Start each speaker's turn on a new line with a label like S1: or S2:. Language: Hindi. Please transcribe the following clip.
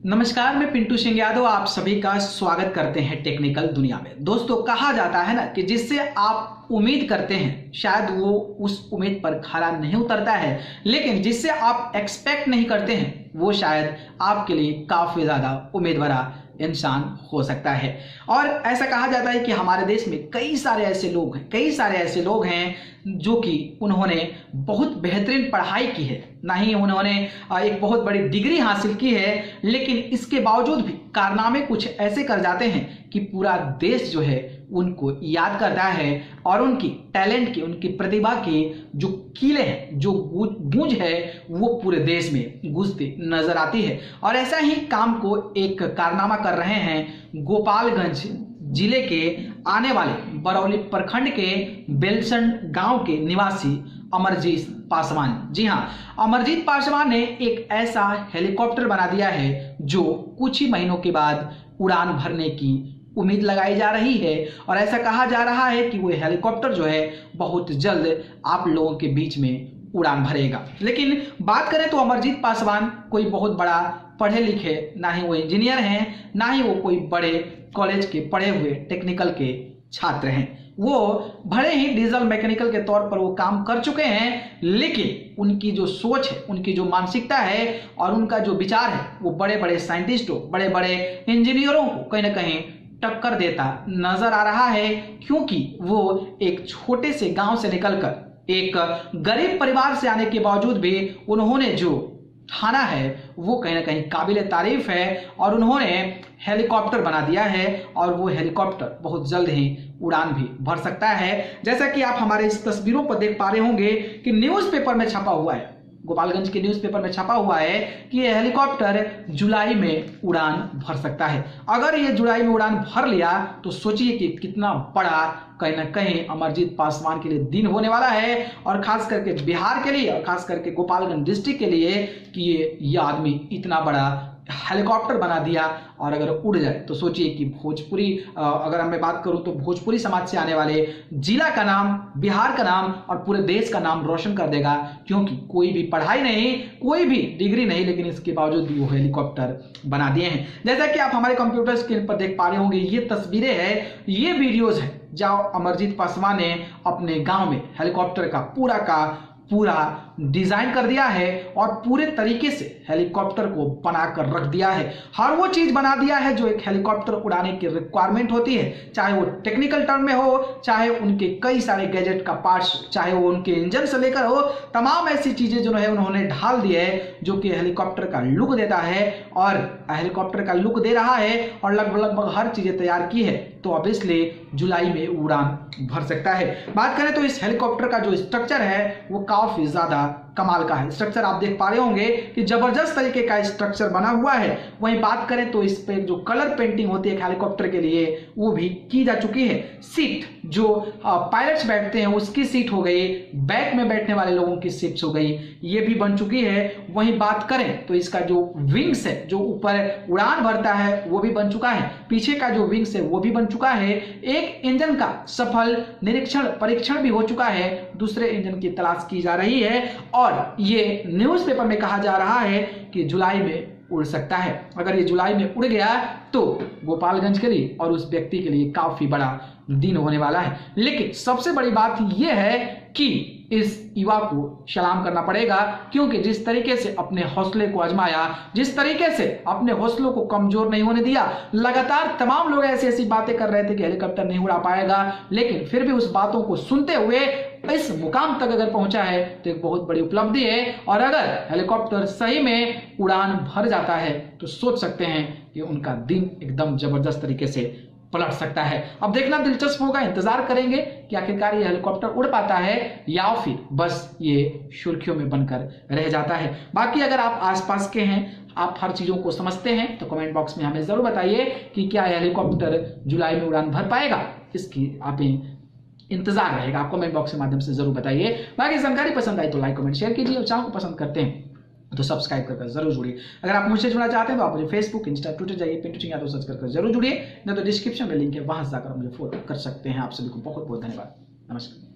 S1: नमस्कार, मैं पिंटू सिंह यादव आप सभी का स्वागत करते हैं टेक्निकल दुनिया में। दोस्तों, कहा जाता है ना कि जिससे आप उम्मीद करते हैं शायद वो उस उम्मीद पर खरा नहीं उतरता है, लेकिन जिससे आप एक्सपेक्ट नहीं करते हैं वो शायद आपके लिए काफी ज्यादा उम्मीद भरा इंसान हो सकता है। और ऐसा कहा जाता है कि हमारे देश में कई सारे ऐसे लोग हैं जो कि उन्होंने बहुत बेहतरीन पढ़ाई की है, ना ही उन्होंने एक बहुत बड़ी डिग्री हासिल की है, लेकिन इसके बावजूद भी कारनामे कुछ ऐसे कर जाते हैं कि पूरा देश जो है उनको याद करता है और उनकी टैलेंट की, उनकी प्रतिभा की जो कीलें हैं, जो गूंज है वो पूरे देश में गूंजती नजर आती है। और ऐसा ही काम को एक कारनामा कर रहे हैं गोपालगंज जिले के आने वाले बरौली प्रखंड के बेलसंड गांव के निवासी अमरजीत पासवान। जी हां, अमरजीत पासवान ने एक ऐसा हेलीकॉप्टर बना दिया है जो कुछ ही महीनों के बाद उड़ान भरने की उम्मीद लगाई जा रही है। और ऐसा कहा जा रहा है कि वो हेलीकॉप्टर जो है बहुत जल्द आप लोगों के बीच में उड़ान भरेगा। लेकिन बात करें तो अमरजीत पासवान कोई बहुत बड़ा पढ़े लिखे, ना ही वो इंजीनियर हैं, ना ही वो कोई बड़े कॉलेज के पढ़े हुए टेक्निकल के छात्र हैं। वो भले ही डीजल मैकेनिकल के तौर पर वो काम कर चुके हैं, लेकिन उनकी जो सोच है, उनकी जो मानसिकता है और उनका जो विचार है वो बड़े बड़े साइंटिस्टों, बड़े बड़े इंजीनियरों को कहीं ना कहीं टक्कर देता नजर आ रहा है, क्योंकि वो एक छोटे से गांव से निकलकर एक गरीब परिवार से आने के बावजूद भी उन्होंने जो ठाना है वो कहीं ना कहीं काबिले तारीफ है और उन्होंने हेलीकॉप्टर बना दिया है और वो हेलीकॉप्टर बहुत जल्द ही उड़ान भी भर सकता है। जैसा कि आप हमारे इस तस्वीरों पर देख पा रहे होंगे कि न्यूज़पेपर में छपा हुआ है, गोपालगंज के न्यूज़पेपर में छपा हुआ है कि यह हेलीकॉप्टर जुलाई में उड़ान भर सकता है। अगर ये जुलाई में उड़ान भर लिया तो सोचिए कि कितना बड़ा कहीं ना कहीं अमरजीत पासवान के लिए दिन होने वाला है, और खास करके बिहार के लिए और खास करके गोपालगंज डिस्ट्रिक्ट के लिए कि ये आदमी इतना बड़ा हेलीकॉप्टर बना दिया। और अगर उड़ जाए तो सोचिए कि भोजपुरी, अगर मैं बात करूं तो भोजपुरी समाज से आने वाले जिला का नाम, बिहार का नाम और पूरे देश का नाम रोशन कर देगा, क्योंकि कोई भी पढ़ाई नहीं, कोई भी डिग्री नहीं, लेकिन इसके बावजूद भी वो हेलीकॉप्टर बना दिए हैं। जैसा कि आप हमारे कंप्यूटर स्क्रीन पर देख पा रहे होंगे, ये तस्वीरें हैं, ये वीडियोज है जहां अमरजीत पासवान ने अपने गांव में हेलीकॉप्टर का पूरा डिजाइन कर दिया है और पूरे तरीके से हेलीकॉप्टर को बनाकर रख दिया है। हर वो चीज बना दिया है जो एक हेलीकॉप्टर उड़ाने की रिक्वायरमेंट होती है, चाहे वो टेक्निकल टर्म में हो, चाहे उनके कई सारे गैजेट का पार्ट्स, चाहे वो उनके इंजन से लेकर हो, तमाम ऐसी चीजें जो है उन्होंने ढाल दी है जो कि हेलीकॉप्टर का लुक देता है और हेलीकॉप्टर का लुक दे रहा है और लगभग हर चीजें तैयार की है, तो ऑब्वियसली जुलाई में उड़ान भर सकता है। बात करें तो इस हेलीकॉप्टर का जो स्ट्रक्चर है वो काफी ज्यादा कमाल का है। स्ट्रक्चर आप देख पा रहे होंगे कि जबरदस्त तरीके का स्ट्रक्चर बना हुआ है। वहीं बात करें तो इस पे जो कलर पेंटिंग होती है हेलीकॉप्टर के लिए वो भी की जा चुकी है। सीट जो पायलट्स बैठते हैं उसकी सीट हो गई, बैक में बैठने वाले लोगों की सीट्स हो गई, ये भी बन चुकी है। वहीं बात करें तो इसका जो विंग्स है, जो ऊपर उड़ान भरता है, वो भी बन चुका है। पीछे का जो विंग्स है वो भी बन चुका है। एक इंजन का सफल परीक्षण भी हो चुका है, दूसरे इंजन की तलाश की जा रही है और ये न्यूज़पेपर में कहा जा रहा है कि जुलाई में उड़ सकता है। अगर ये जुलाई में उड़ गया तो गोपालगंज के लिए और उस व्यक्ति के लिए काफी बड़ा दिन होने वाला है। लेकिन सबसे बड़ी बात यह है कि इस युवा को सलाम करना पड़ेगा, क्योंकि जिस तरीके से अपने हौसले को आजमाया, जिस तरीके से अपने हौसलों को कमजोर नहीं होने दिया, लगातार तमाम लोग ऐसी बातें कर रहे थे कि हेलीकॉप्टर नहीं उड़ा पाएगा, लेकिन फिर भी उस बातों को सुनते हुए इस मुकाम तक अगर पहुंचा है तो एक बहुत बड़ी उपलब्धि है। और अगर हेलीकॉप्टर सही में उड़ान भर जाता है तो सोच सकते हैं कि उनका दिन एकदम जबरदस्त तरीके से पलट सकता है। अब देखना दिलचस्प होगा, इंतजार करेंगे कि आखिरकार ये हेलीकॉप्टर उड़ पाता है या फिर बस ये सुर्खियों में बनकर रह जाता है। बाकी अगर आप आसपास के हैं, आप हर चीजों को समझते हैं, तो कमेंट बॉक्स में हमें जरूर बताइए कि क्या हेलीकॉप्टर जुलाई में उड़ान भर पाएगा। इसकी आप इंतजार रहेगा, आप कमेंट बॉक्स के माध्यम से जरूर बताइए। बाकी जानकारी पसंद आई तो लाइक कमेंट शेयर कीजिए और चैनल को पसंद करते हैं तो सब्सक्राइब कर जरूर जुड़िए। अगर आप मुझसे जुड़ना चाहते हैं तो आप मुझे फेसबुक, इंस्टा, ट्विटर जाइए, पिंटू सिंह यादव सर्च कर जरूर जुड़िए, नहीं तो डिस्क्रिप्शन में लिंक है, वहां से जाकर मुझे फॉलो कर सकते हैं। आप सभी को बहुत बहुत धन्यवाद। नमस्कार।